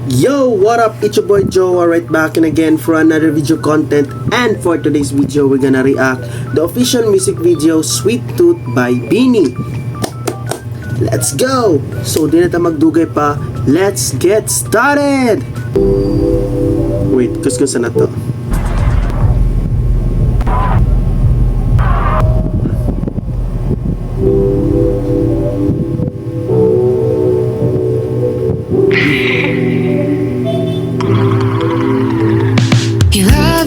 Yo, what up? It's your boy Jowa, right back and again for another video content. And for today's video, we're gonna react the official music video Sweet Tooth by BINI. Let's go! So di na tayo magdugay pa. Let's get started! Wait, kuskusa na to.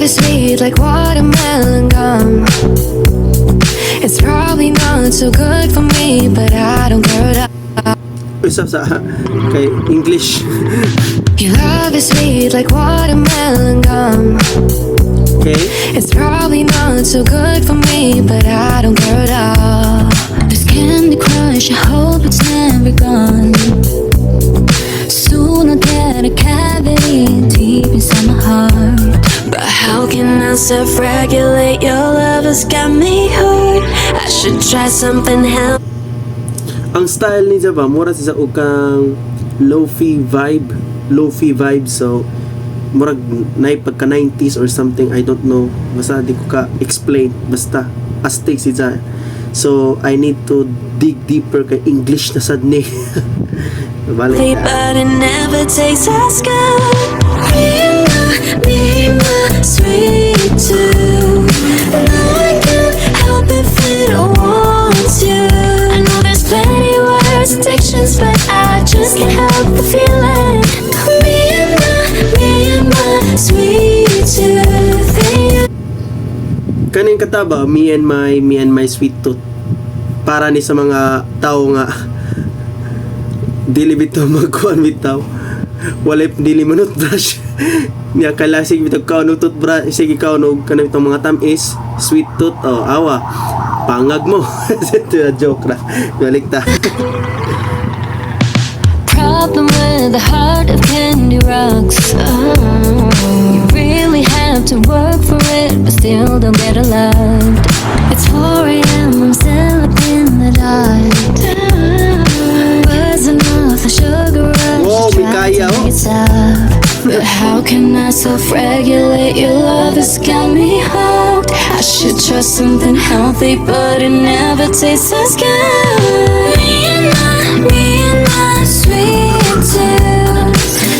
Sweet like watermelon gum. It's probably not so good for me, but I don't care at all. Isa sa kay English. Your love is sweet like watermelon gum. Okay. It's probably not so good for me, but I don't care at all. This Candy Crush, I hope it's never gone. Soon I'll get a cavity deep inside my heart. But how can I self-regulate? Your love has got me hurt. I should try something else. Ang style ni Jowa, mura sa ukang lofi vibe, so murag na pagka 90s or something, I don't know, basta di ko ka explain, basta Aztec si Jowa. So I need to dig deeper kay English na sad ni. But it never tastes as good. Be my sweet tooth. No, I can't help it if I want you. I know there's plenty words, addictions, but I just can't help the feeling. Me and my sweet tooth. Kaning kataba, me and my sweet tooth. Para ni sa mga tao nga dili bitaw magkuan bitaw. Walay dili manut brush. Niya kalasig bitaw kaon og toothbrush, sige kaon og kanang itong mga tamis, sweet tooth awa. Pangag mo. Ito joke ra. Balik ta. Problem with the heart of candy rocks. You really have to work for it, but still don't get a lot. It's 4 a.m. I'm still up in the dark. Wasn't off the sugar rush. Whoa, Mikaya, oh. But how can I self-regulate? Your love has got me hooked. I should try something healthy, but it never tastes as good. Me and my sweet tooth.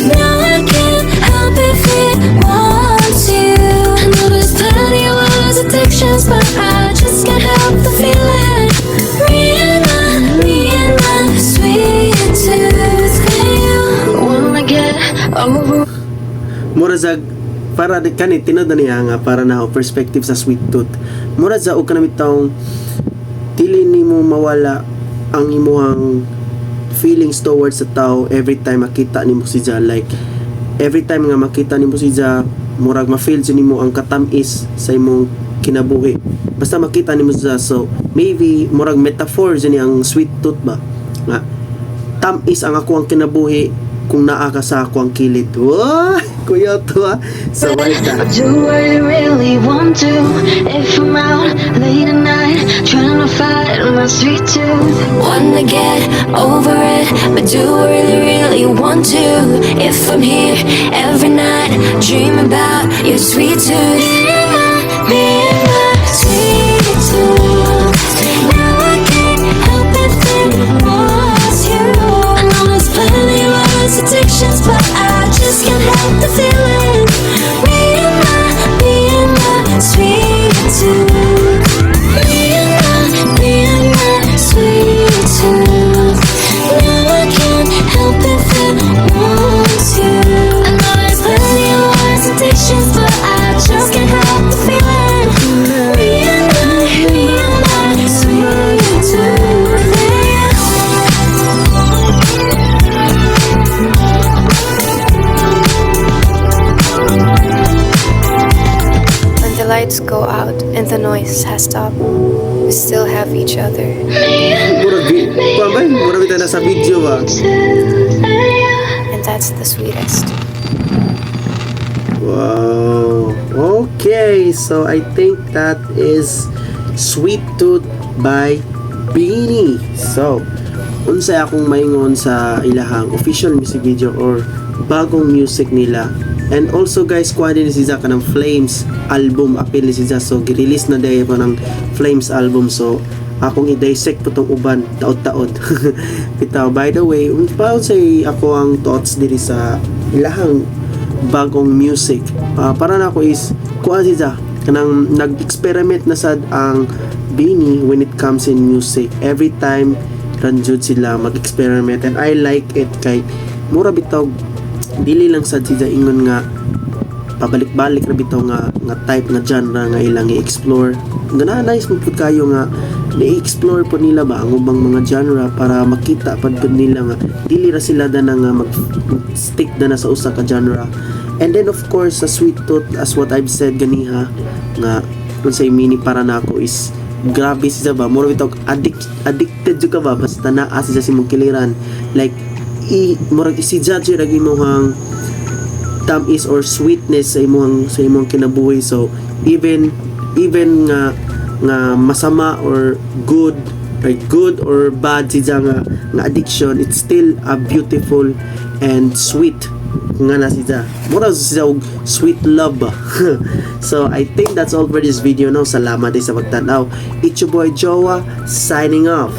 No, I can't help if it wants you. I know there's plenty of words, addictions, but I just can't help the feeling. Me and my sweet tooth. Wanna get over. Mura sa para di kanit tinod niya nga para na perspective sa sweet tooth. Mura sa og kanami taong dili nimo mawala ang imuhang feelings towards sa tao every time makita nimo si Ja, like every time nga makita nimo si Ja, murag ma-feel nimo ang katamis sa imong kinabuhi basta makita nimo si Ja. So maybe murag metaphor ni ang sweet tooth ba nga tamis ang ako ang kinabuhi kung naa ka sa ako ang kilid. Wow! Kuya to ha. So why that? Do I really want to? If I'm out late at night trying to fight my sweet tooth. Wanna get over it, but do I really want to? If I'm here every night dream about your sweet tooth. Me and my sweet tooth. Now I can't help it if it was you. I know there's plenty of words, addictions, but I just can't help the feeling. Me and my sweet tooth. Me and my sweet tooth. Now I can't help it if it wants you. I know there's plenty of words, addictions, but I just can't help the feeling. Me and my sweet tooth. Lights go out and the noise has stopped. We still have each other. Mura bita na sa video ba? And that's the sweetest. Wow. Okay, so I think that is Sweet Tooth by BINI. So, unsay akong maingon sa ilahang official music video or bagong music nila. And also guys, kuha din siya kanang Flames album, apil ni siya, so gi-release na day pa ng Flames album. So akong i-dissect po tong uban taod-taod. Bitaw, by the way, paano say ako ang thoughts diri sa ilahang bagong music. Para na ako is kuha siya kanang nag-experiment na sad ang BINI when it comes in music. Every time ranjud sila mag-experiment, and I like it kay mura bitaw dili lang sad siya ingon nga pabalik-balik ra bitaw nga type nga genre nga ilang i-explore. Gana nice mo pud kayo nga i-explore po nila ba ang ubang mga genre para makita pad nila nga dili ra sila na nga mag-stick na sa usa ka genre. And then of course sa Sweet Tooth, as what I've said ganiha, nga kung sa mini para nako is grabe siya ba, mura bitaw addicted jud ka ba basta naa siya si mong kiliran, like murag isi-judge ra imong tamis or sweetness sa imong kinabuhi. So even nga masama or good or bad siya nga addiction, it's still a beautiful and sweet nga na siya, mura siya og sweet love ba. So I think that's all for this video, no. Salamat sa pagtanaw. It's your boy Jowa signing off.